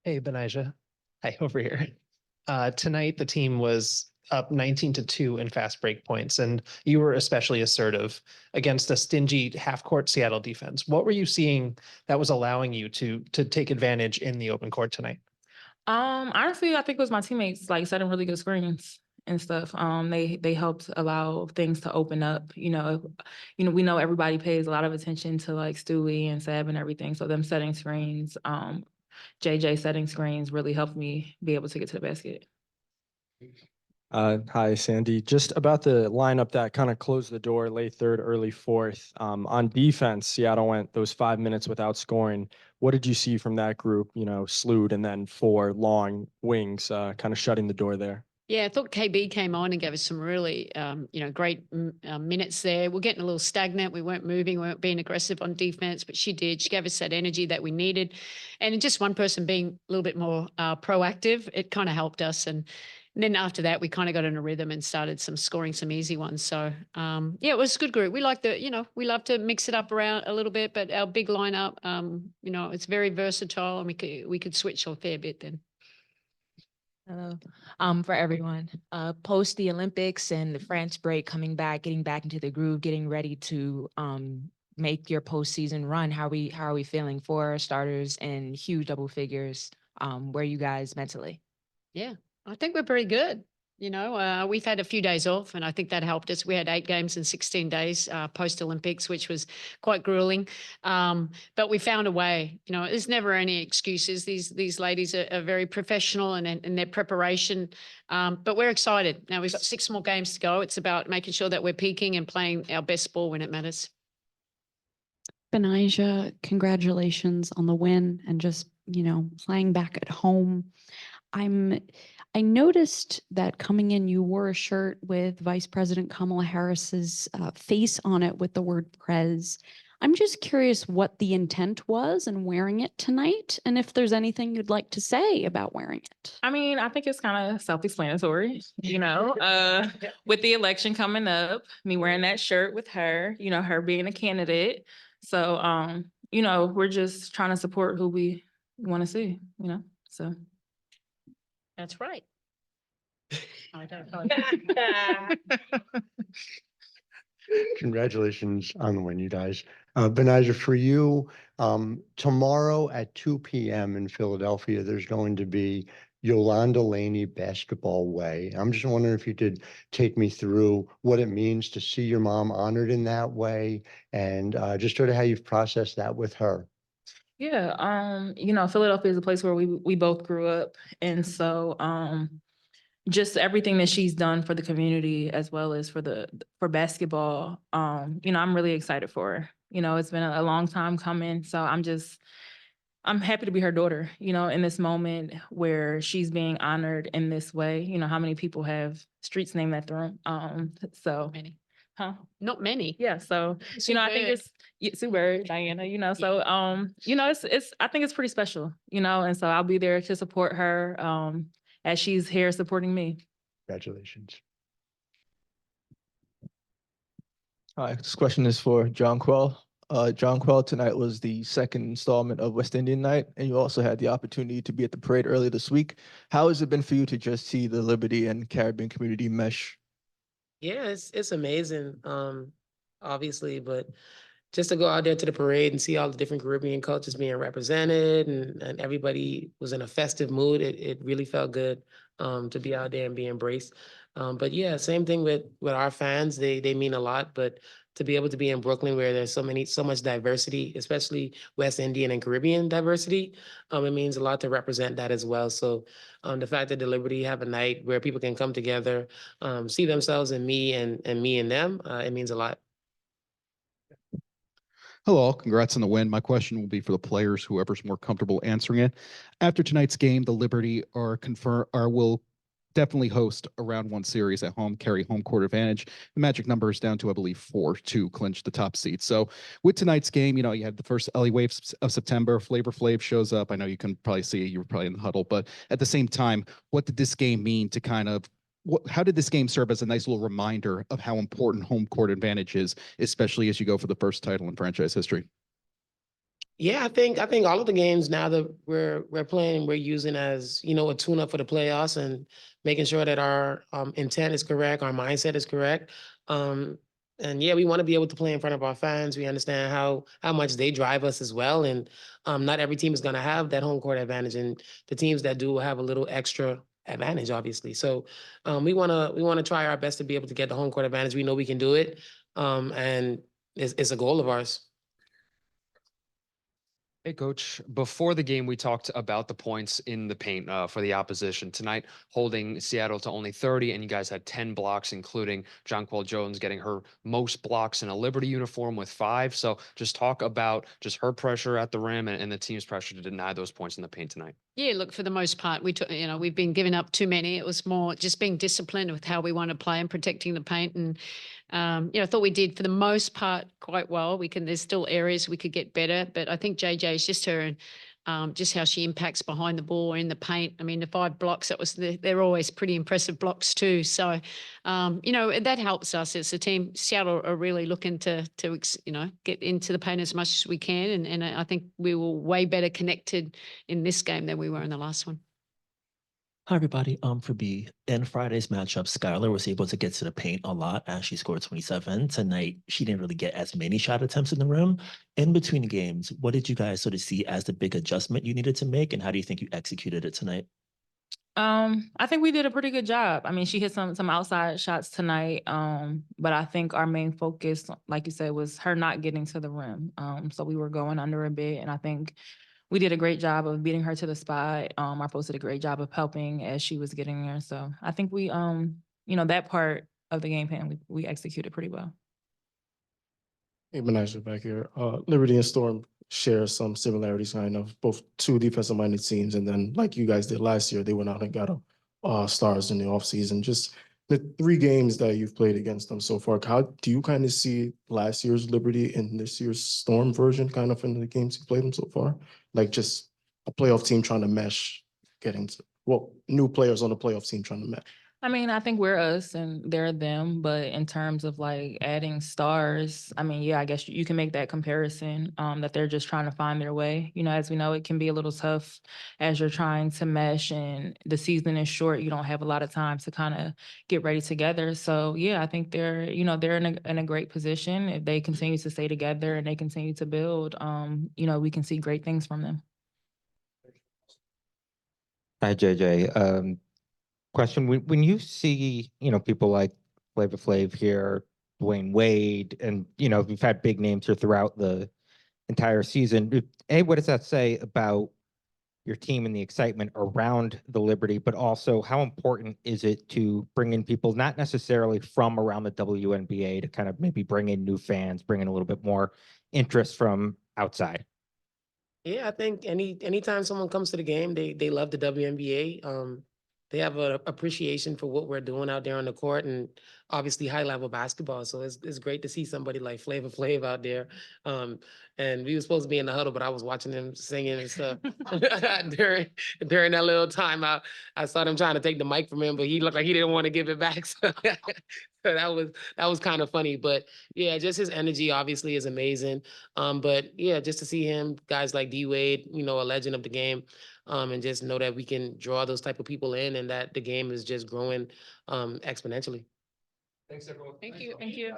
Hey, Benijah. Hi, over here. Tonight, the team was up 19-2 in fast break points, and you were especially assertive against a stingy half-court Seattle defense. What were you seeing that was allowing you to take advantage in the open court tonight? Honestly, I think it was my teammates like setting really good screens and stuff. They helped allow things to open up. We know everybody pays a lot of attention to like Stewie and Seb and everything. So them setting screens, JJ setting screens really helped me be able to get to the basket. Hi, Sandy. Just about the lineup that kind of closed the door late third, early fourth. On defense, Seattle went those 5 minutes without scoring. What did you see from that group? Sloot and then four long wings, kind of shutting the door there. Yeah, I thought KB came on and gave us some really, great minutes there. We're getting a little stagnant. We weren't moving, we weren't being aggressive on defense, but she did. She gave us that energy that we needed. And just one person being a little bit more proactive, it kind of helped us. And then after that, we kind of got in a rhythm and started scoring some easy ones. So, it was a good group. We like we love to mix it up around a little bit, but our big lineup, it's very versatile and we could switch a fair bit then. Hello. For everyone, post the Olympics and the France break, coming back, getting back into the groove, getting ready to make your postseason run. How are we feeling? 4 starters and huge double figures. Where are you guys mentally? Yeah, I think we're pretty good. We've had a few days off, and I think that helped us. We had 8 games in 16 days post Olympics, which was quite grueling. But we found a way. There's never any excuses. These ladies are very professional and in their preparation. But we're excited. Now we've got 6 more games to go. It's about making sure that we're peaking and playing our best ball when it matters. Betnijah, congratulations on the win and just, playing back at home. I noticed that coming in, you wore a shirt with Vice President Kamala Harris's face on it with the word Prez. I'm just curious what the intent was in wearing it tonight, and if there's anything you'd like to say about wearing it. I mean, I think it's kind of self-explanatory, with the election coming up, me wearing that shirt with her, her being a candidate. So, we're just trying to support who we want to see, so. That's right. Congratulations on the win, you guys. Betnijah, for you, tomorrow at 2 p.m. in Philadelphia, there's going to be Yolanda Laney Basketball Way. I'm just wondering if you could take me through what it means to see your mom honored in that way, and just sort of how you've processed that with her. Yeah, Philadelphia is a place where we both grew up. And so just everything that she's done for the community as well as for basketball, I'm really excited for her. It's been a long time coming. So I'm happy to be her daughter, in this moment where she's being honored in this way. How many people have streets named after them? So Many. Huh? Not many. Yeah. So, I think it's Sue Bird, Diana, so, I think it's pretty special, and so I'll be there to support her, as she's here supporting me. Congratulations. Hi, this question is for Jonquel. Jonquel, tonight was the second installment of West Indian Night, and you also had the opportunity to be at the parade earlier this week. How has it been for you to just see the Liberty and Caribbean community mesh? Yeah, it's amazing, obviously, but just to go out there to the parade and see all the different Caribbean cultures being represented and everybody was in a festive mood, it really felt good to be out there and be embraced. But yeah, same thing with our fans, they mean a lot, but to be able to be in Brooklyn where there's so much diversity, especially West Indian and Caribbean diversity, it means a lot to represent that as well. So the fact that the Liberty have a night where people can come together, see themselves in me and me and them, it means a lot. Hello, congrats on the win. My question will be for the players, whoever's more comfortable answering it. After tonight's game, the Liberty will definitely host a round 1 series at home, carry home court advantage. The magic number is down to, I believe, 4 to clinch the top seed. So with tonight's game, you had the first LA Waves of September. Flavor Flav shows up. I know you can probably see it. You were probably in the huddle, but at the same time, what did this game mean to kind of how did this game serve as a nice little reminder of how important home court advantage is, especially as you go for the first title in franchise history? Yeah, I think all of the games now that we're playing, we're using as, you know, a tune-up for the playoffs and making sure that our intent is correct, our mindset is correct. And yeah, we want to be able to play in front of our fans. We understand how much they drive us as well. And not every team is gonna have that home court advantage. And the teams that do will have a little extra advantage, obviously. So we wanna try our best to be able to get the home court advantage. We know we can do it. And it's a goal of ours. Hey, Coach, before the game, we talked about the points in the paint for the opposition. Tonight, holding Seattle to only 30, and you guys had 10 blocks, including Jonquel Jones getting her most blocks in a Liberty uniform with 5. So just talk about just her pressure at the rim and the team's pressure to deny those points in the paint tonight. Yeah, look, for the most part, we've been giving up too many. It was more just being disciplined with how we want to play and protecting the paint. And, I thought we did for the most part quite well. There's still areas we could get better, but I think JJ is just her and just how she impacts behind the ball or in the paint. I mean, the 5 blocks, they're always pretty impressive blocks too. So, that helps us as a team. Seattle are really looking to get into the paint as much as we can. And I think we were way better connected in this game than we were in the last one. Hi, everybody. For B, in Friday's matchup, Skylar was able to get to the paint a lot as she scored 27. Tonight, she didn't really get as many shot attempts in the rim. In between games, what did you guys sort of see as the big adjustment you needed to make, and how do you think you executed it tonight? I think we did a pretty good job. I mean, she hit some outside shots tonight. But I think our main focus, like you said, was her not getting to the rim. So we were going under a bit, and I think we did a great job of beating her to the spot. Our post did a great job of helping as she was getting there. So I think we, that part of the game plan, we executed pretty well. Hey, Betnijah back here. Liberty and Storm share some similarities, kind of both two defensive-minded teams, and then like you guys did last year, they went out and got stars in the offseason. Just the 3 games that you've played against them so far, how do you kind of see last year's Liberty and this year's Storm version kind of in the games you've played them so far? Like just a playoff team trying to mesh, new players on the playoff team trying to mesh. I mean, I think we're us and they're them, but in terms of like adding stars, I mean, yeah, I guess you can make that comparison, that they're just trying to find their way. As we know, it can be a little tough as you're trying to mesh and the season is short. You don't have a lot of time to kind of get ready together. So yeah, I think they're in a great position. If they continue to stay together and they continue to build, we can see great things from them. Hi, JJ. Question, when you see, people like Flavor Flav here, Dwayne Wade, and, we've had big names here throughout the entire season. What does that say about your team and the excitement around the Liberty, but also how important is it to bring in people, not necessarily from around the WNBA, to kind of maybe bring in new fans, bring in a little bit more interest from outside? Yeah, I think anytime someone comes to the game, they love the WNBA. They have an appreciation for what we're doing out there on the court and obviously high level basketball. So it's great to see somebody like Flavor Flav out there. And we were supposed to be in the huddle, but I was watching him singing and stuff during that little time. I saw them trying to take the mic from him, but he looked like he didn't want to give it back. So that was kind of funny. But yeah, just his energy obviously is amazing. But yeah, just to see him, guys like D Wade, a legend of the game. And just know that we can draw those type of people in and that the game is just growing exponentially. Thanks, everyone. Thank you.